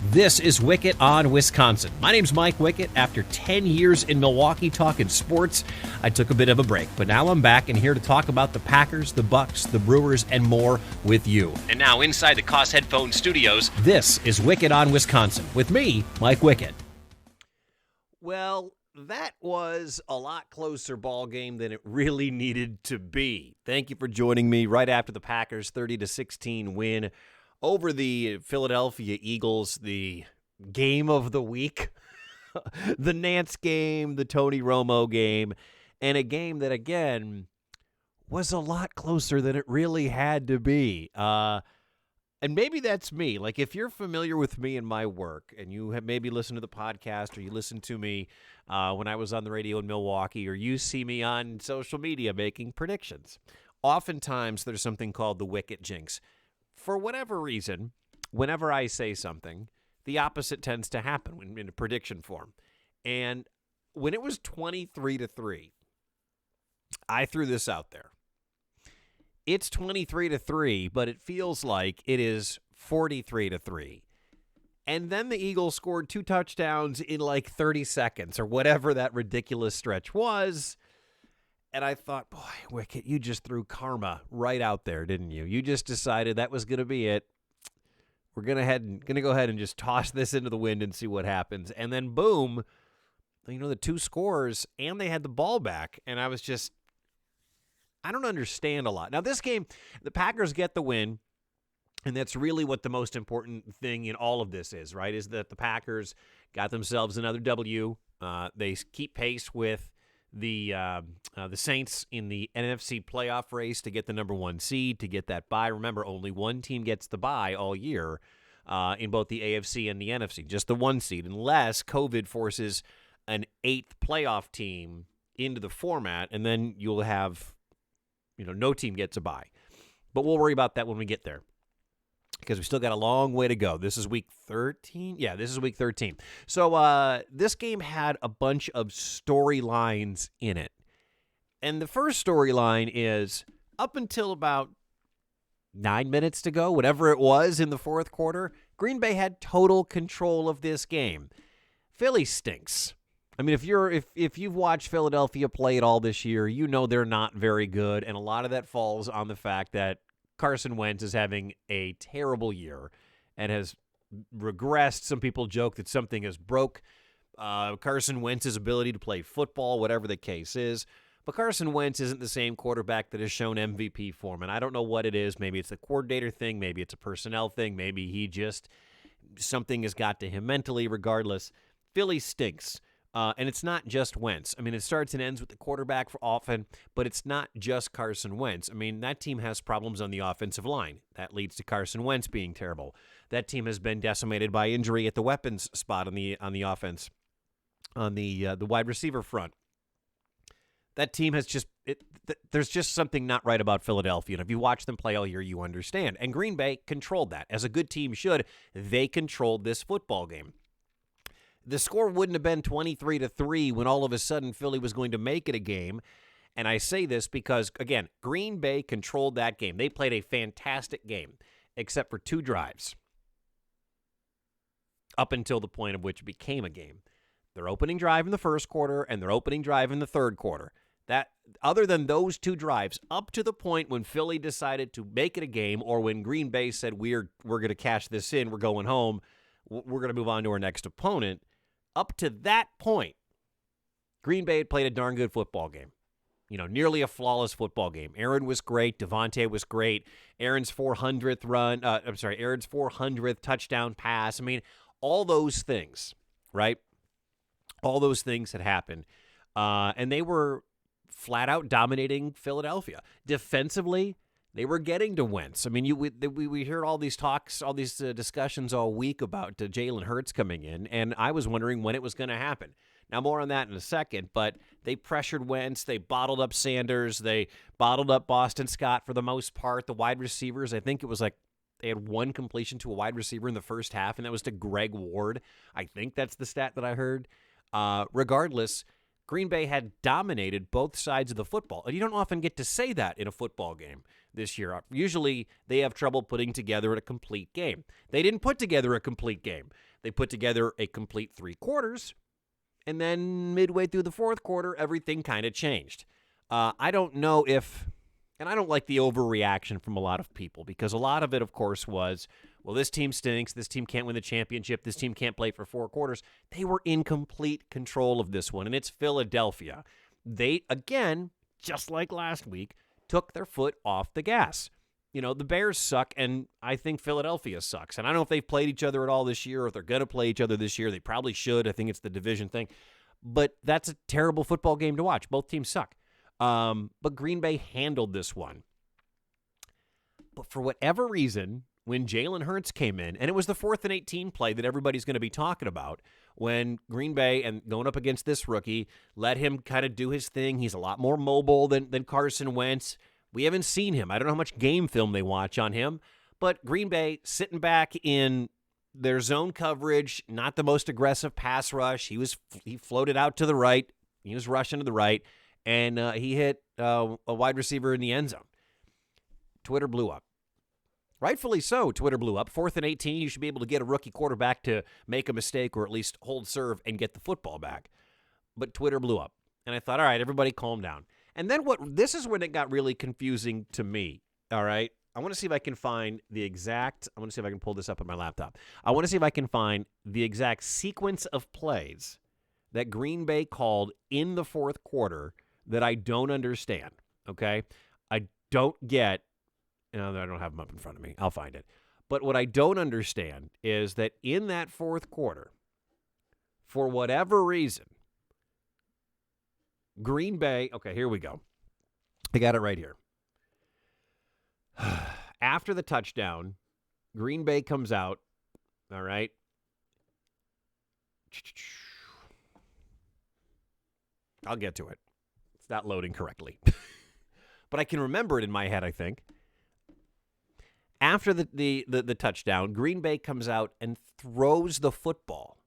This is Wickett on Wisconsin. My name's Mike Wickett. After 10 years in Milwaukee talking sports, I took a bit of a break, but now I'm back and here to talk about the Packers, the Bucks, the Brewers, and more with you. And now inside the Koss Headphone Studios, this is Wickett on Wisconsin with me, Mike Wickett. Well, that was a lot closer ball game than it really needed to be. Thank you for joining me right after the Packers' 30-16 win over the Philadelphia Eagles, the game of the week, the Nance game, the Tony Romo game, and a game that, again, was a lot closer than it really had to be. And maybe that's me. Like, if you're familiar with me and my work, and you have maybe listened to the podcast, or you listened to me when I was on the radio in Milwaukee, or you see me on social media making predictions, oftentimes there's something called the Wickett jinx. For whatever reason, whenever I say something, the opposite tends to happen in a prediction form. And when it was 23-3, I threw this out there. It's 23-3, but it feels like it is 43-3. And then the Eagles scored 2 touchdowns in like 30 seconds or whatever that ridiculous stretch was. And I thought, boy, Wickett, you just threw karma right out there, didn't you? You just decided that was going to be it. We're going to go ahead and just toss this into the wind and see what happens. And then, boom, the 2 scores, and they had the ball back. And I don't understand a lot. Now, this game, the Packers get the win, and that's really what the most important thing in all of this is, right, is that the Packers got themselves another W. They keep pace with the Saints in the NFC playoff race to get the number 1 seed, to get that bye. Remember, only one team gets the bye all year in both the AFC and the NFC, just the 1 seed, unless COVID forces an 8th playoff team into the format, and then you'll have, no team gets a bye. But we'll worry about that when we get there, because we still got a long way to go. This is week 13? Yeah, this is week 13. So this game had a bunch of storylines in it. And the first storyline is up until about 9 minutes to go, whatever it was in the fourth quarter, Green Bay had total control of this game. Philly stinks. I mean, if you've watched Philadelphia play at all this year, you know they're not very good, and a lot of that falls on the fact that Carson Wentz is having a terrible year and has regressed. Some people joke that something has broke Carson Wentz's ability to play football, whatever the case is. But Carson Wentz isn't the same quarterback that has shown MVP form, and I don't know what it is. Maybe it's the coordinator thing. Maybe it's a personnel thing. Maybe something has got to him mentally. Regardless, Philly stinks. And it's not just Wentz. I mean, it starts and ends with the quarterback for often, but it's not just Carson Wentz. I mean, that team has problems on the offensive line. That leads to Carson Wentz being terrible. That team has been decimated by injury at the weapons spot on the offense, on the wide receiver front. That team has there's just something not right about Philadelphia. And if you watch them play all year, you understand. And Green Bay controlled that. As a good team should, they controlled this football game. The score wouldn't have been 23-3 when all of a sudden Philly was going to make it a game. And I say this because, again, Green Bay controlled that game. They played a fantastic game, except for 2 drives, up until the point of which it became a game. Their opening drive in the first quarter and their opening drive in the third quarter. That, other than those 2 drives, up to the point when Philly decided to make it a game, or when Green Bay said, we're going to cash this in, we're going home, we're going to move on to our next opponent, up to that point, Green Bay had played a darn good football game. Nearly a flawless football game. Aaron was great. Devontae was great. Aaron's 400th touchdown pass. I mean, all those things, right? All those things had happened. And they were flat out dominating Philadelphia. Defensively, they were getting to Wentz. I mean, we heard all these talks, all these discussions all week about Jalen Hurts coming in, and I was wondering when it was going to happen. Now, more on that in a second, but they pressured Wentz. They bottled up Sanders. They bottled up Boston Scott for the most part. The wide receivers, I think it was like they had 1 completion to a wide receiver in the first half, and that was to Greg Ward. I think that's the stat that I heard. Regardless, Green Bay had dominated both sides of the football. And you don't often get to say that in a football game this year. Usually they have trouble putting together a complete game. They didn't put together a complete game. They put together a complete 3 quarters, and then midway through the 4th quarter, everything kind of changed. I don't know if, and I don't like the overreaction from a lot of people, because a lot of it, of course, was, well, this team stinks, this team can't win the championship, this team can't play for 4 quarters. They were in complete control of this one, and it's Philadelphia. They, again, just like last week, took their foot off the gas. You know, the Bears suck, and I think Philadelphia sucks. And I don't know if they've played each other at all this year, or if they're going to play each other this year. They probably should. I think it's the division thing. But that's a terrible football game to watch. Both teams suck. But Green Bay handled this one. But for whatever reason, when Jalen Hurts came in, and it was the 4th and 18 play that everybody's going to be talking about, when Green Bay, and going up against this rookie, let him kind of do his thing. He's a lot more mobile than Carson Wentz. We haven't seen him. I don't know how much game film they watch on him, but Green Bay sitting back in their zone coverage, not the most aggressive pass rush. He floated out to the right. He was rushing to the right, and he hit a wide receiver in the end zone. Twitter blew up. Rightfully so, Twitter blew up. 4th and 18, you should be able to get a rookie quarterback to make a mistake or at least hold serve and get the football back. But Twitter blew up. And I thought, all right, everybody calm down. And then this is when it got really confusing to me, all right? I want to see if I can find the exact, I want to see if I can pull this up on my laptop. I want to see if I can find the exact sequence of plays that Green Bay called in the 4th quarter that I don't understand, okay? I don't get, I don't have them up in front of me. I'll find it. But what I don't understand is that in that 4th quarter, for whatever reason, Green Bay, okay, here we go. I got it right here. After the touchdown, Green Bay comes out, all right? I'll get to it. It's not loading correctly. But I can remember it in my head, I think. After the touchdown, Green Bay comes out and throws the football.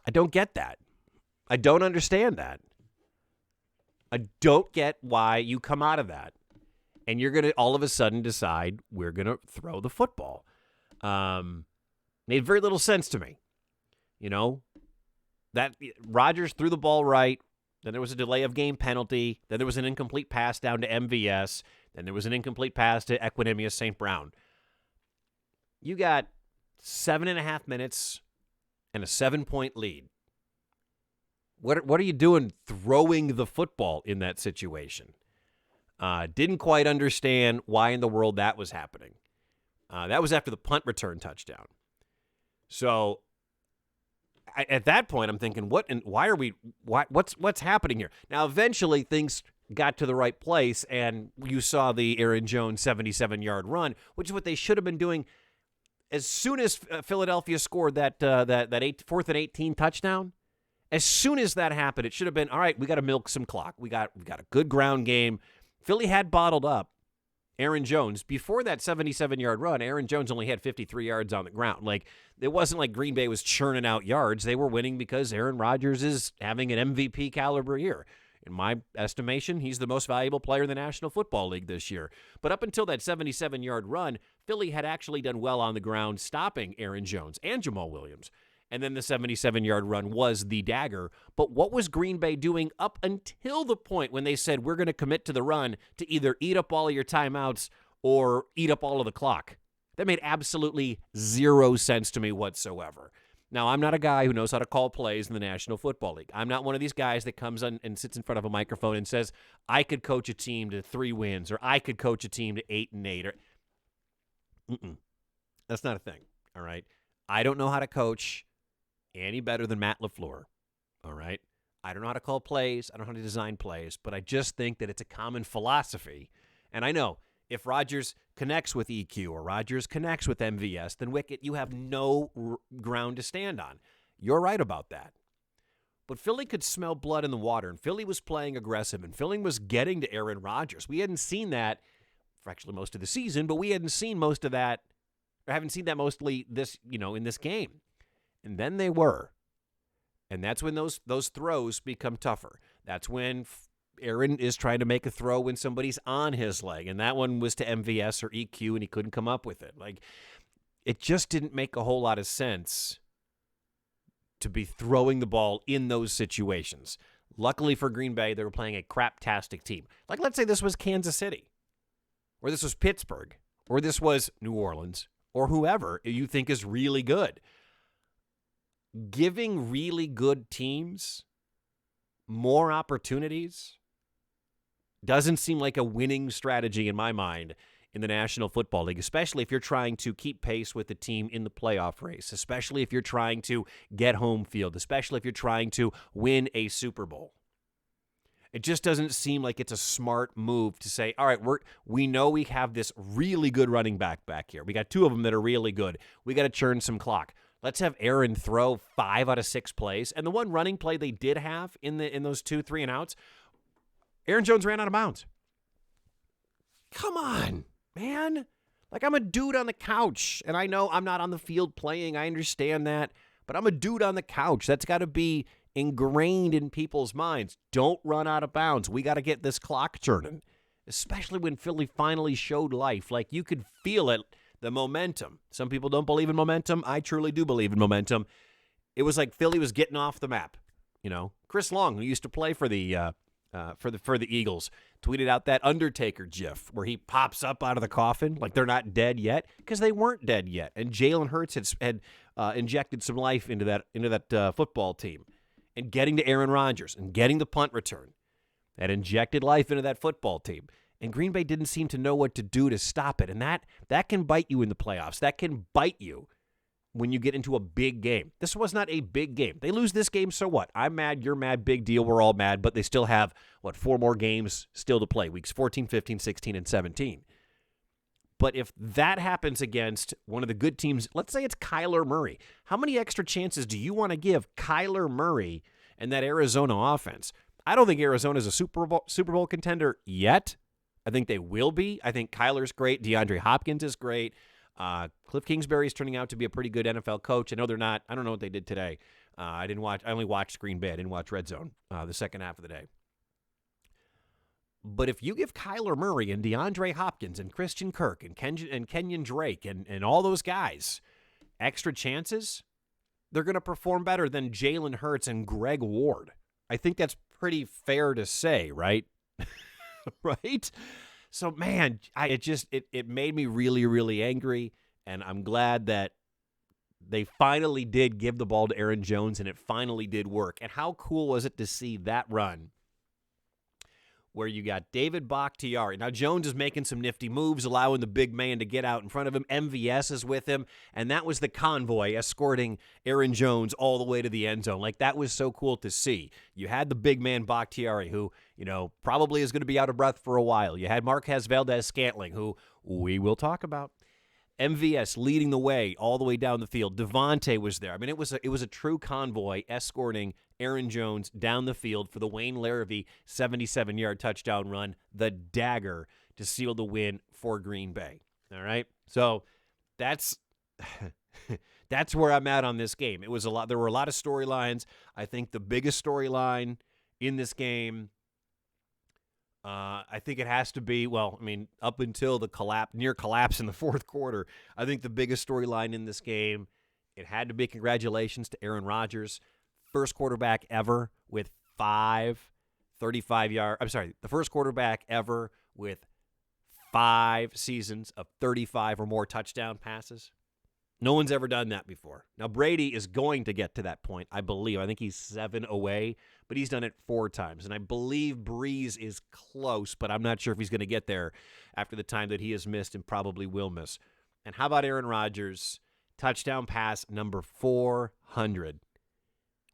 I don't get that. I don't understand that. I don't get why you come out of that and you're going to all of a sudden decide we're going to throw the football. Made very little sense to me. You know, that Rodgers threw the ball right. Then there was a delay of game penalty. Then there was an incomplete pass down to MVS. Then there was an incomplete pass to Equinemius St. Brown. You got 7.5 minutes and a 7-point lead. What are you doing throwing the football in that situation? Didn't quite understand why in the world that was happening. That was after the punt return touchdown. So at that point, I'm thinking, what's happening here? Now, eventually things got to the right place, and you saw the Aaron Jones 77-yard run, which is what they should have been doing as soon as Philadelphia scored that 4th and 18 touchdown. As soon as that happened, it should have been, all right, we got to milk some clock. We got a good ground game. Philly had bottled up Aaron Jones. Before that 77-yard run, Aaron Jones only had 53 yards on the ground. Like, it wasn't like Green Bay was churning out yards. They were winning because Aaron Rodgers is having an MVP caliber year. In my estimation, he's the most valuable player in the National Football League this year. But up until that 77-yard run, Philly had actually done well on the ground stopping Aaron Jones and Jamal Williams. And then the 77-yard run was the dagger. But what was Green Bay doing up until the point when they said, we're going to commit to the run to either eat up all of your timeouts or eat up all of the clock? That made absolutely zero sense to me whatsoever. Now, I'm not a guy who knows how to call plays in the National Football League. I'm not one of these guys that comes on and sits in front of a microphone and says, I could coach a team to 3 wins, or I could coach a team to 8-8. That's not a thing, all right? I don't know how to coach any better than Matt LaFleur, all right? I don't know how to call plays. I don't know how to design plays, but I just think that it's a common philosophy. And I know if Rodgers connects with EQ or Rodgers connects with MVS, then Wickett, you have no ground to stand on. You're right about that. But Philly could smell blood in the water, and Philly was playing aggressive, and Philly was getting to Aaron Rodgers. We hadn't seen that for actually most of the season, but we hadn't seen most of that, or haven't seen that mostly this, in this game. And then they were. And that's when those throws become tougher. That's when Aaron is trying to make a throw when somebody's on his leg. And that one was to MVS or EQ, and he couldn't come up with it. Like, it just didn't make a whole lot of sense to be throwing the ball in those situations. Luckily for Green Bay, they were playing a craptastic team. Like, let's say this was Kansas City, or this was Pittsburgh, or this was New Orleans, or whoever you think is really good. Giving really good teams more opportunities doesn't seem like a winning strategy in my mind in the National Football League, especially if you're trying to keep pace with the team in the playoff race, especially if you're trying to get home field, especially if you're trying to win a Super Bowl. It just doesn't seem like it's a smart move to say, all right, we know we have this really good running back here. We got two of them that are really good. We got to churn some clock. Let's have Aaron throw 5 out of 6 plays. And the one running play they did have in those 2 3 and outs, Aaron Jones ran out of bounds. Come on, man. Like, I'm a dude on the couch, and I know I'm not on the field playing. I understand that. But I'm a dude on the couch. That's got to be ingrained in people's minds. Don't run out of bounds. We got to get this clock turning, especially when Philly finally showed life. Like, you could feel it. The momentum. Some people don't believe in momentum. I truly do believe in momentum. It was like Philly was getting off the map. You know, Chris Long, who used to play for the Eagles, tweeted out that Undertaker gif where he pops up out of the coffin like they're not dead yet, because they weren't dead yet. And Jalen Hurts had injected some life into that football team, and getting to Aaron Rodgers and getting the punt return that injected life into that football team. And Green Bay didn't seem to know what to do to stop it. And that can bite you in the playoffs. That can bite you when you get into a big game. This was not a big game. They lose this game, so what? I'm mad, you're mad, big deal, we're all mad, but they still have, 4 more games still to play, weeks 14, 15, 16, and 17. But if that happens against one of the good teams, let's say it's Kyler Murray, how many extra chances do you want to give Kyler Murray and that Arizona offense? I don't think Arizona's a Super Bowl contender yet. I think they will be. I think Kyler's great. DeAndre Hopkins is great. Cliff Kingsbury is turning out to be a pretty good NFL coach. I know they're not. I don't know what they did today. I only watched Green Bay. I didn't watch Red Zone the second half of the day. But if you give Kyler Murray and DeAndre Hopkins and Christian Kirk and Kenyon Drake and all those guys extra chances, they're going to perform better than Jalen Hurts and Greg Ward. I think that's pretty fair to say, right? Right? So, man, it made me really, really angry, and I'm glad that they finally did give the ball to Aaron Jones, and it finally did work. And how cool was it to see that run where you got David Bakhtiari. Now, Jones is making some nifty moves, allowing the big man to get out in front of him. MVS is with him, and that was the convoy escorting Aaron Jones all the way to the end zone. Like, that was so cool to see. You had the big man Bakhtiari, who, probably is going to be out of breath for a while. You had Marquez Valdez-Scantling, who we will talk about. MVS leading the way all the way down the field. Devontae was there. I mean, it was a true convoy escorting Aaron Jones down the field for the Wayne Larrivee 77-yard touchdown run, the dagger to seal the win for Green Bay. All right? So that's where I'm at on this game. It was a lot. There were a lot of storylines. I think the biggest storyline in this game, I think it has to be, up until the near collapse in the fourth quarter, I think the biggest storyline in this game, it had to be congratulations to Aaron Rodgers, first quarterback ever with the first quarterback ever with 5 seasons of 35 or more touchdown passes. No one's ever done that before. Now, Brady is going to get to that point, I believe. I think he's 7 away, but he's done it 4 times. And I believe Breeze is close, but I'm not sure if he's going to get there after the time that he has missed and probably will miss. And how about Aaron Rodgers? Touchdown pass number 400.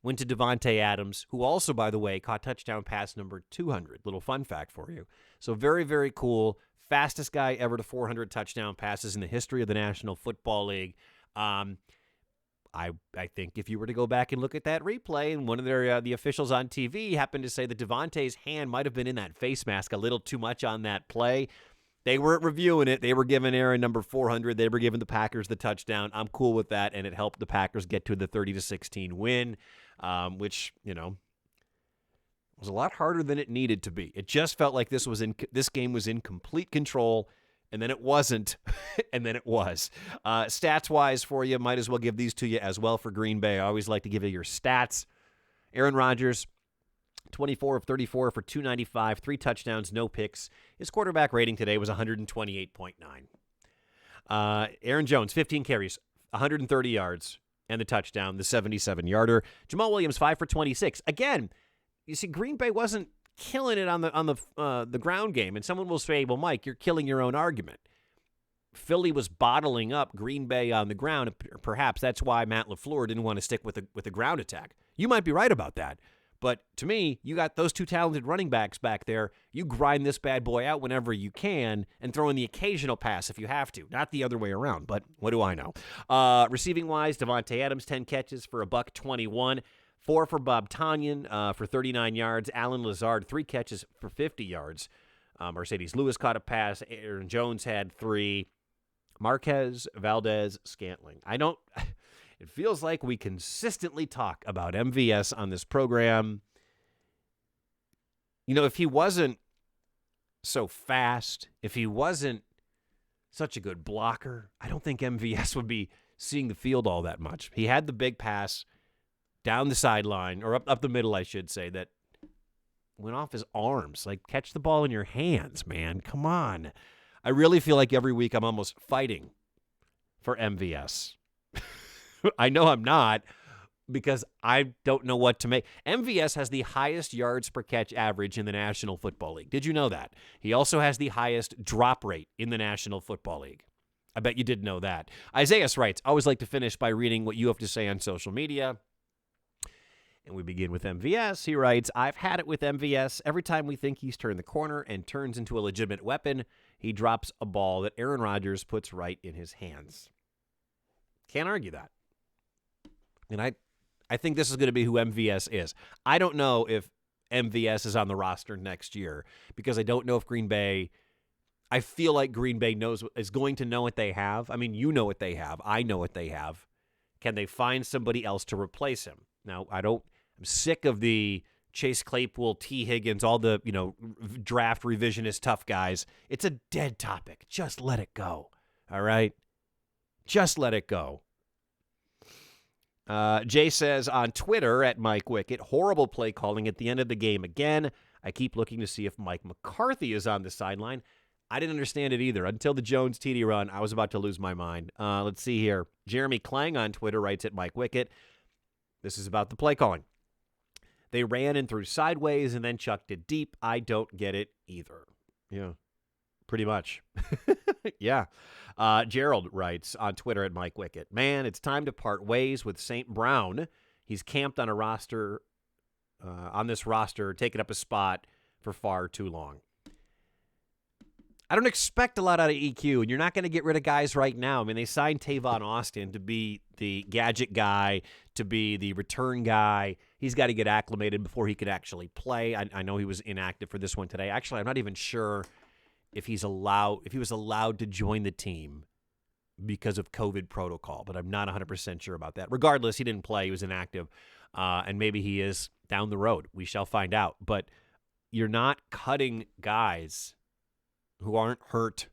Went to Devontae Adams, who also, by the way, caught touchdown pass number 200. Little fun fact for you. So very, very cool. Fastest guy ever to 400 touchdown passes in the history of the National Football League. I think if you were to go back and look at that replay, and one of the officials on TV happened to say that Devontae's hand might have been in that face mask a little too much on that play, They weren't reviewing it. They were giving Aaron number 400. They were giving the Packers the touchdown. I'm cool with that, and it helped the Packers get to the 30-16 win, which, was a lot harder than it needed to be. It just felt like this game was in complete control, and then it wasn't, and then it was. Stats-wise for you, might as well give these to you as well for Green Bay. I always like to give you your stats. Aaron Rodgers, 24 of 34 for 295, 3 touchdowns, no picks. His quarterback rating today was 128.9. Aaron Jones, 15 carries, 130 yards, and the touchdown, the 77-yarder. Jamal Williams, 5 for 26. Again, you see, Green Bay wasn't killing it on the ground game, and someone will say, well, Mike, you're killing your own argument. Philly was bottling up Green Bay on the ground. Perhaps that's why Matt LaFleur didn't want to stick with a ground attack. You might be right about that. But to me, you got those two talented running backs back there. You grind this bad boy out whenever you can and throw in the occasional pass if you have to. Not the other way around, but what do I know? Receiving-wise, Devontae Adams, 10 catches for $121. 4 for Bob Tonyan for 39 yards. Alan Lazard, 3 catches for 50 yards. Mercedes Lewis caught a pass. Aaron Jones had 3. Marquez, Valdez, Scantling. It feels like we consistently talk about MVS on this program. If he wasn't so fast, if he wasn't such a good blocker, I don't think MVS would be seeing the field all that much. He had the big pass down the sideline, or up the middle, I should say, that went off his arms. Like, catch the ball in your hands, man. Come on. I really feel like every week I'm almost fighting for MVS. I know I'm not, because I don't know what to make. MVS has the highest yards per catch average in the National Football League. Did you know that? He also has the highest drop rate in the National Football League. I bet you didn't know that. Isaiah writes, I always like to finish by reading what you have to say on social media. And we begin with MVS. He writes, I've had it with MVS. Every time we think he's turned the corner and turns into a legitimate weapon, he drops a ball that Aaron Rodgers puts right in his hands. Can't argue that. And I think this is going to be who MVS is. I don't know if MVS is on the roster next year, because I don't know if Green Bay, I feel like Green Bay is going to know what they have. I mean, you know what they have. I know what they have. Can they find somebody else to replace him? Now, I'm sick of the Chase Claypool, T. Higgins, all the, draft revisionist tough guys. It's a dead topic. Just let it go. All right? Just let it go. Jay says on Twitter at Mike Wickett, horrible play calling at the end of the game again. I keep looking to see if Mike McCarthy is on the sideline. I didn't understand it either. Until the Jones TD run, I was about to lose my mind. Let's see here. Jeremy Klang on Twitter writes at Mike Wickett, this is about the play calling. They ran and threw sideways and then chucked it deep. I don't get it either. Yeah, pretty much. Yeah. Gerald writes on Twitter at Mike Wickett, man, it's time to part ways with St. Brown. He's camped on this roster, taking up a spot for far too long. I don't expect a lot out of EQ, and you're not going to get rid of guys right now. I mean, they signed Tavon Austin to be the gadget guy, to be the return guy. He's got to get acclimated before he could actually play. I know he was inactive for this one today. Actually, I'm not even sure if he was allowed to join the team because of COVID protocol, but I'm not 100% sure about that. Regardless, he didn't play. He was inactive, and maybe he is down the road. We shall find out. But you're not cutting guys who aren't hurt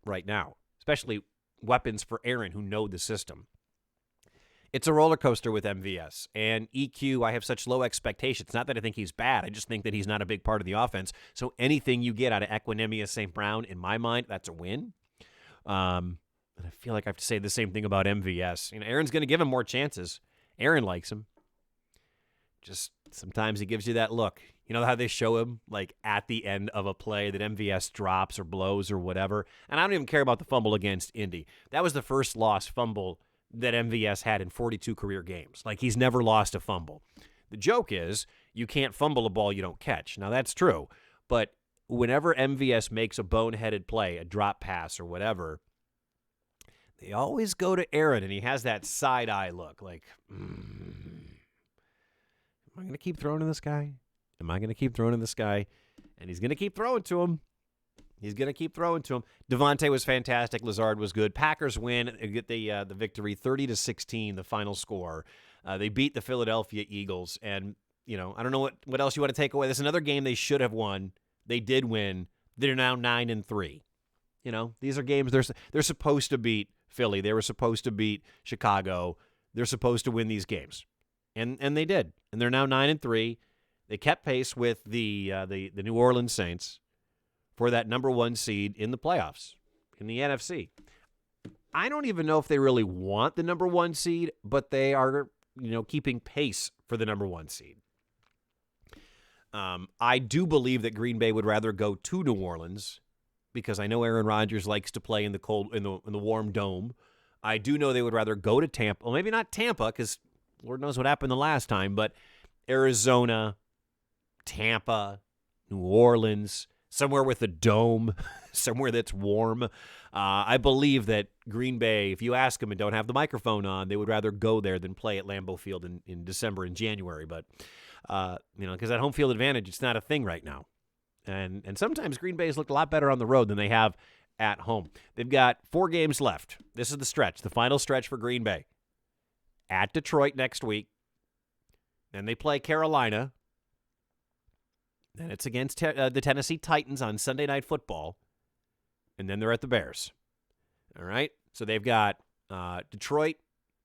right now, especially weapons for Aaron who know the system. It's a roller coaster with MVS. And EQ, I have such low expectations. Not that I think he's bad. I just think that he's not a big part of the offense. So anything you get out of Equinemius St. Brown, in my mind, that's a win. And I feel like I have to say the same thing about MVS. Aaron's going to give him more chances. Aaron likes him. Just sometimes he gives you that look. You know how they show him, like, at the end of a play that MVS drops or blows or whatever? And I don't even care about the fumble against Indy. That was the first lost fumble that MVS had in 42 career games. Like, he's never lost a fumble. The joke is you can't fumble a ball you don't catch. Now, that's true. But whenever MVS makes a boneheaded play, a drop pass or whatever, they always go to Aaron, and he has that side-eye look, like, am I going to keep throwing to this guy? Am I going to keep throwing to this guy? And he's going to keep throwing to him. He's going to keep throwing to him. Devontae was fantastic. Lazard was good. Packers win. They get the victory, 30-16, the final score. They beat the Philadelphia Eagles. And, I don't know what else you want to take away. This is another game they should have won. They did win. They're now 9-3. These are games they're supposed to beat Philly. They were supposed to beat Chicago. They're supposed to win these games. And they did. And they're now 9-3. They kept pace with the New Orleans Saints for that number 1 seed in the playoffs in the NFC. I don't even know if they really want the number 1 seed, but they are, keeping pace for the number 1 seed. I do believe that Green Bay would rather go to New Orleans because I know Aaron Rodgers likes to play in the warm dome. I do know they would rather go to Tampa. Well, maybe not Tampa because Lord knows what happened the last time, but Arizona, Tampa, New Orleans, somewhere with a dome, somewhere that's warm. I believe that Green Bay, if you ask them and don't have the microphone on, they would rather go there than play at Lambeau Field in December and January. But, because that home field advantage, it's not a thing right now. And sometimes Green Bay's looked a lot better on the road than they have at home. They've got 4 games left. This is the stretch, the final stretch for Green Bay. At Detroit next week. Then they play Carolina. Then it's against the Tennessee Titans on Sunday Night Football. And then they're at the Bears. All right? So they've got Detroit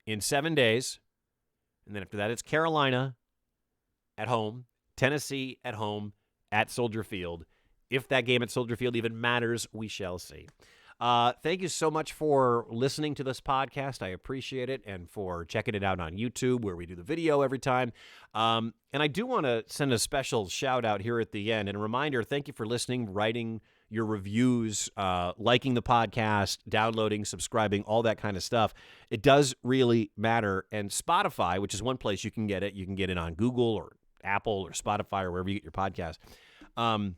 in 7 days. And then after that, it's Carolina at home, Tennessee at home, at Soldier Field. If that game at Soldier Field even matters, we shall see. Thank you so much for listening to this podcast. I appreciate it, and for checking it out on YouTube where we do the video every time. And I do want to send a special shout-out here at the end. And a reminder, thank you for listening, writing your reviews, liking the podcast, downloading, subscribing, all that kind of stuff. It does really matter. And Spotify, which is one place you can get it on Google or Apple or Spotify or wherever you get your podcast. I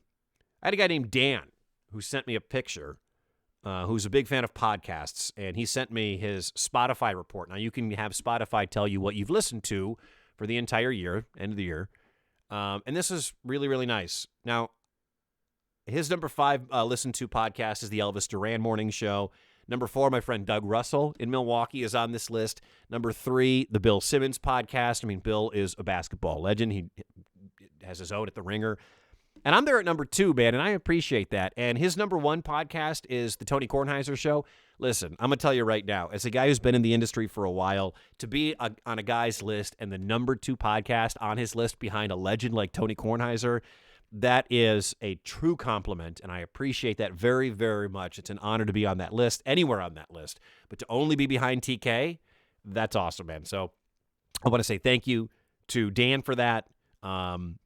had a guy named Dan who sent me a picture, who's a big fan of podcasts, and he sent me his Spotify report. Now, you can have Spotify tell you what you've listened to for the entire year, end of the year, and this is really, really nice. Now, his number 5 listened to podcast is the Elvis Duran Morning Show. Number 4, my friend Doug Russell in Milwaukee is on this list. Number 3, the Bill Simmons podcast. I mean, Bill is a basketball legend. He has his own at the Ringer. And I'm there at number 2, man, and I appreciate that. And his number 1 podcast is the Tony Kornheiser Show. Listen, I'm going to tell you right now, as a guy who's been in the industry for a while, to be on a guy's list and the number 2 podcast on his list behind a legend like Tony Kornheiser, that is a true compliment, and I appreciate that very, very much. It's an honor to be on that list, anywhere on that list. But to only be behind TK, that's awesome, man. So I want to say thank you to Dan for that. And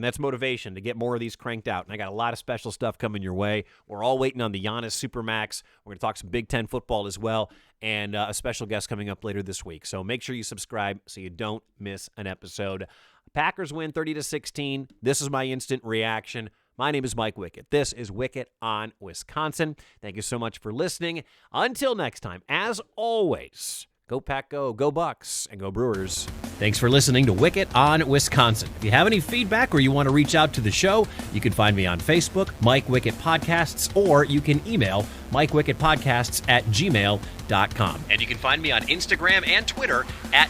that's motivation to get more of these cranked out. And I got a lot of special stuff coming your way. We're all waiting on the Giannis Supermax. We're going to talk some Big Ten football as well, and a special guest coming up later this week. So make sure you subscribe so you don't miss an episode. Packers win 30-16. This is my instant reaction. My name is Mike Wickett. This is Wickett on Wisconsin. Thank you so much for listening. Until next time, as always, go Pack, go Bucks, and go Brewers. Thanks for listening to Wickett on Wisconsin. If you have any feedback or you want to reach out to the show, you can find me on Facebook, Mike Wickett Podcasts, or you can email MikeWickettPodcasts@gmail.com. And you can find me on Instagram and Twitter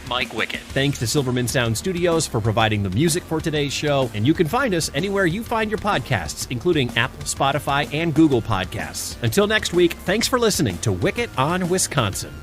@Mike Wickett. Thanks to Silverman Sound Studios for providing the music for today's show. And you can find us anywhere you find your podcasts, including Apple, Spotify, and Google Podcasts. Until next week, thanks for listening to Wickett on Wisconsin.